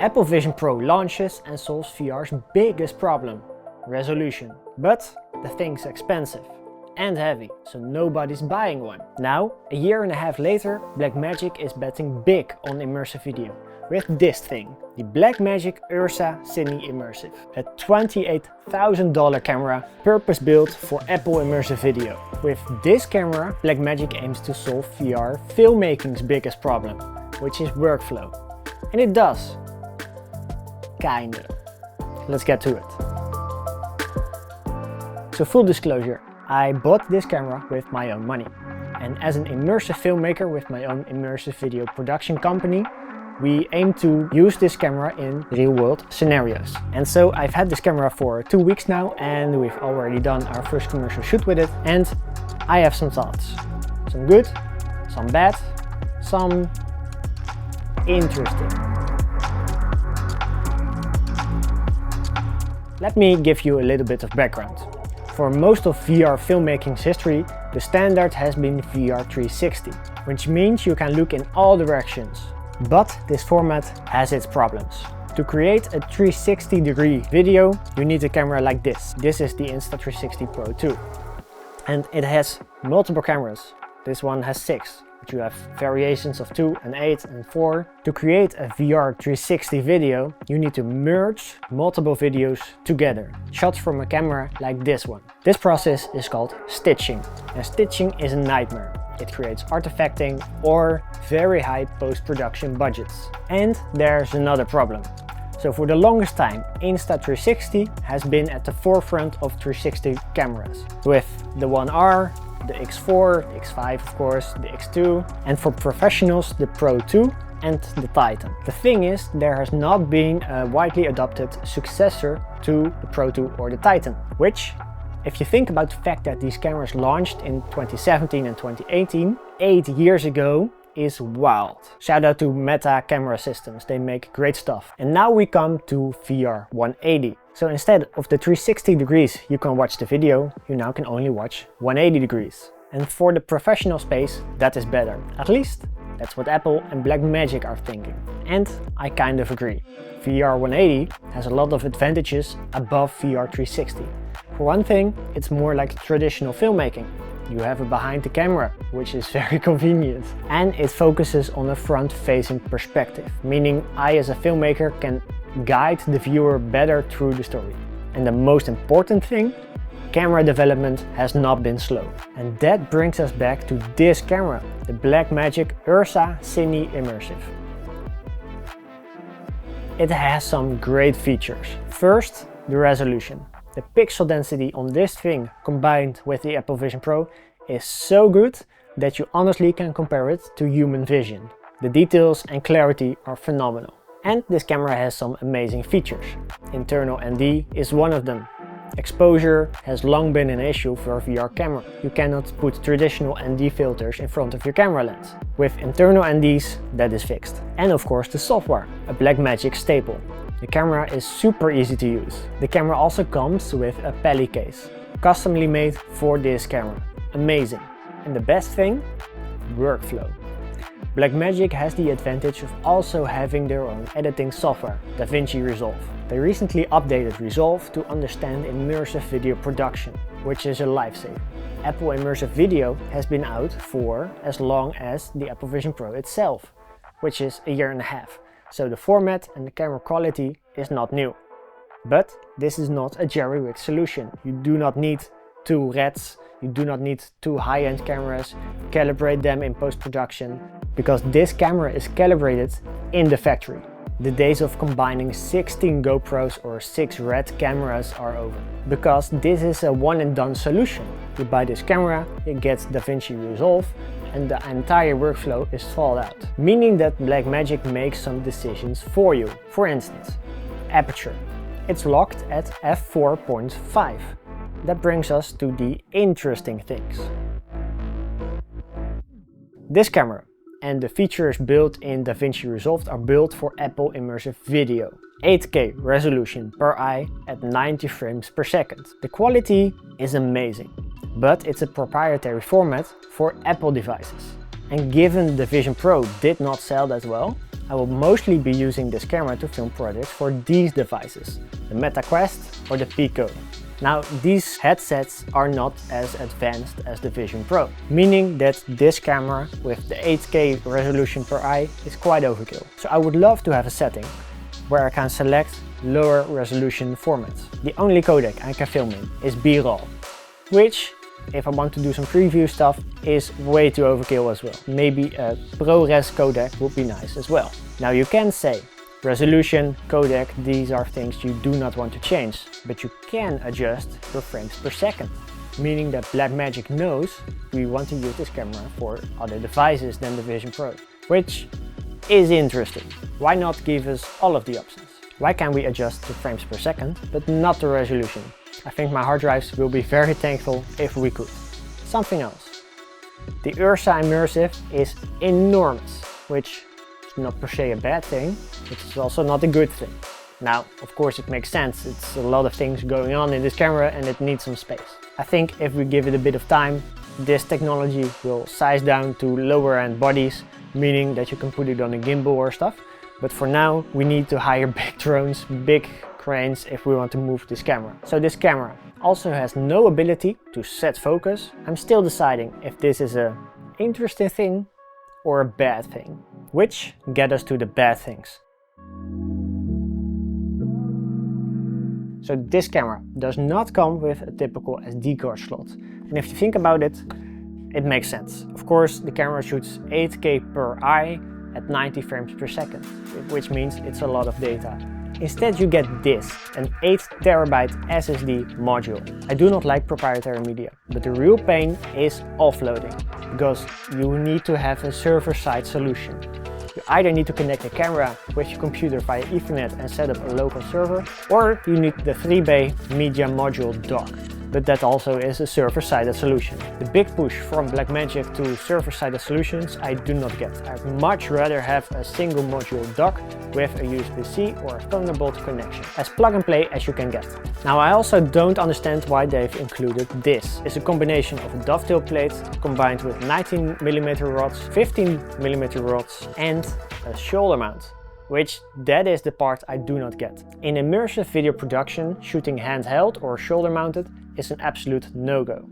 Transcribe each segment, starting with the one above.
Apple Vision Pro launches and solves VR's biggest problem, resolution. But the thing's expensive and heavy, so nobody's buying one. Now, a year and a half later, Blackmagic is betting big on immersive video with this thing, the Blackmagic URSA Cine Immersive. A $28,000 camera purpose-built for Apple immersive video. With this camera, Blackmagic aims to solve VR filmmaking's biggest problem, which is workflow. And it does. Kinda. Let's get to it. So full disclosure, I bought this camera with my own money. And as an immersive filmmaker with my own immersive video production company, we aim to use this camera in real-world scenarios. And so I've had this camera for 2 weeks now, and we've already done our first commercial shoot with it, and I have some thoughts. Some good, some bad, some interesting. Let me give you a little bit of background. For most of VR filmmaking's history, the standard has been VR 360, which means you can look in all directions. But this format has its problems. To create a 360-degree video, you need a camera like this. This is the Insta360 Pro 2. And it has multiple cameras. This one has 6, but you have variations of 2 and 8 and 4. To create a VR 360 video, you need to merge multiple videos together, shot from a camera like this one. This process is called stitching. And stitching is a nightmare. It creates artifacting or very high post-production budgets. And there's another problem. So for the longest time, Insta360 has been at the forefront of 360 cameras, with the 1R, the X4, the X5 of course, the X2, and for professionals the Pro 2 and the Titan. The thing is, there has not been a widely adopted successor to the Pro 2 or the Titan, which, if you think about the fact that these cameras launched in 2017 and 2018, 8 years ago, is wild. Shout out to Meta Camera Systems, they make great stuff. And now we come to VR 180. So instead of the 360 degrees you can watch the video, you now can only watch 180 degrees. And for the professional space, that is better. At least, that's what Apple and Blackmagic are thinking. And I kind of agree. VR 180 has a lot of advantages above VR 360. For one thing, it's more like traditional filmmaking. You have a behind the camera, which is very convenient. And it focuses on a front-facing perspective, meaning I as a filmmaker can guide the viewer better through the story. And the most important thing, camera development has not been slow. And that brings us back to this camera, the Blackmagic URSA Cine Immersive. It has some great features. First, the resolution. The pixel density on this thing combined with the Apple Vision Pro is so good that you honestly can compare it to human vision. The details and clarity are phenomenal. And this camera has some amazing features. Internal ND is one of them. Exposure has long been an issue for a VR camera. You cannot put traditional ND filters in front of your camera lens. With internal NDs, that is fixed. And of course the software, a Blackmagic staple. The camera is super easy to use. The camera also comes with a Pelly case, customly made for this camera. Amazing. And the best thing? Workflow. Blackmagic has the advantage of also having their own editing software, DaVinci Resolve. They recently updated Resolve to understand immersive video production, which is a lifesaver. Apple Immersive Video has been out for as long as the Apple Vision Pro itself, which is a year and a half. So the format and the camera quality is not new. But this is not a jerry-rigged solution. You do not need 2 REDs, you do not need 2 high-end cameras, calibrate them in post-production, because this camera is calibrated in the factory. The days of combining 16 GoPros or 6 RED cameras are over. Because this is a one-and-done solution. You buy this camera, you get DaVinci Resolve, and the entire workflow is thought out. Meaning that Blackmagic makes some decisions for you. For instance, aperture. It's locked at f4.5. That brings us to the interesting things. This camera and the features built in DaVinci Resolve are built for Apple Immersive Video. 8K resolution per eye at 90 frames per second. The quality is amazing, but it's a proprietary format for Apple devices. And given the Vision Pro did not sell that well, I will mostly be using this camera to film projects for these devices, the Meta Quest or the Pico. Now, these headsets are not as advanced as the Vision Pro, meaning that this camera with the 8K resolution per eye is quite overkill. So I would love to have a setting where I can select lower resolution formats. The only codec I can film in is B-RAW, which, if I want to do some preview stuff, is way too overkill as well. Maybe a ProRes codec would be nice as well. Now you can say, resolution, codec, these are things you do not want to change, but you can adjust your frames per second, meaning that Blackmagic knows we want to use this camera for other devices than the Vision Pro, which is interesting. Why not give us all of the options? Why can we adjust the frames per second, but not the resolution? I think my hard drives will be very thankful if we could. Something else. The URSA Immersive is enormous, which not per se a bad thing, it's also not a good thing. Now, of course it makes sense, it's a lot of things going on in this camera and it needs some space. I think if we give it a bit of time, this technology will size down to lower end bodies, meaning that you can put it on a gimbal or stuff. But for now, we need to hire big drones, big cranes if we want to move this camera. So this camera also has no ability to set focus. I'm still deciding if this is an interesting thing or a bad thing, which get us to the bad things. So this camera does not come with a typical SD card slot. And if you think about it, it makes sense. Of course, the camera shoots 8K per eye at 90 frames per second, which means it's a lot of data. Instead you get this, an 8TB SSD module. I do not like proprietary media, but the real pain is offloading, because you need to have a server-side solution. You either need to connect the camera with your computer via Ethernet and set up a local server, or you need the 3-bay media module dock. But that also is a server-sided solution. The big push from Blackmagic to server-sided solutions I do not get. I'd much rather have a single module dock with a USB-C or a Thunderbolt connection. As plug and play as you can get. Now I also don't understand why they've included this. It's a combination of a dovetail plate combined with 19mm rods, 15mm rods and a shoulder mount. Which that is the part I do not get. In immersive video production, shooting handheld or shoulder mounted is an absolute no-go.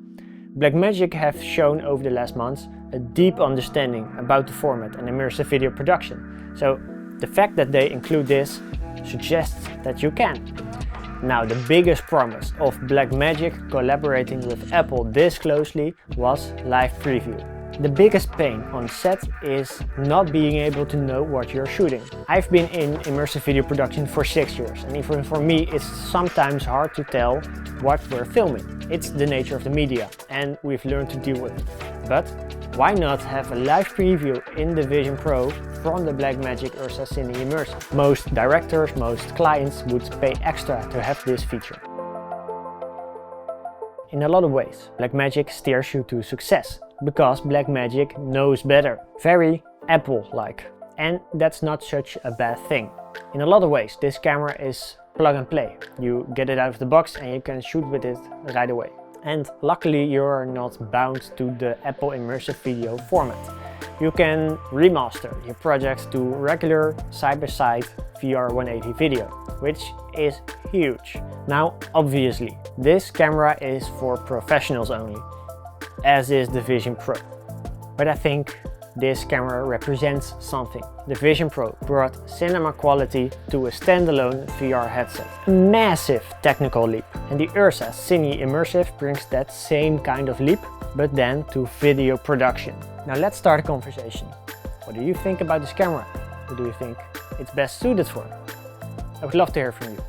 Blackmagic have shown over the last months a deep understanding about the format and immersive video production. So the fact that they include this suggests that you can. Now the biggest promise of Blackmagic collaborating with Apple this closely was live preview. The biggest pain on set is not being able to know what you're shooting. I've been in immersive video production for 6 years and even for me it's sometimes hard to tell what we're filming. It's the nature of the media and we've learned to deal with it. But why not have a live preview in the Vision Pro from the Blackmagic URSA Cine Immersive? Most directors, most clients would pay extra to have this feature. In a lot of ways, Blackmagic steers you to success, because Blackmagic knows better. Very Apple-like. And that's not such a bad thing. In a lot of ways, this camera is plug and play. You get it out of the box and you can shoot with it right away. And luckily you're not bound to the Apple immersive video format. You can remaster your projects to regular side-by-side VR 180 video, which is huge. Now, obviously, this camera is for professionals only, as is the Vision Pro. But I think this camera represents something. The Vision Pro brought cinema quality to a standalone VR headset. A massive technical leap. And the URSA Cine Immersive brings that same kind of leap, but then to video production. Now let's start a conversation. What do you think about this camera? What do you think it's best suited for? I would love to hear from you.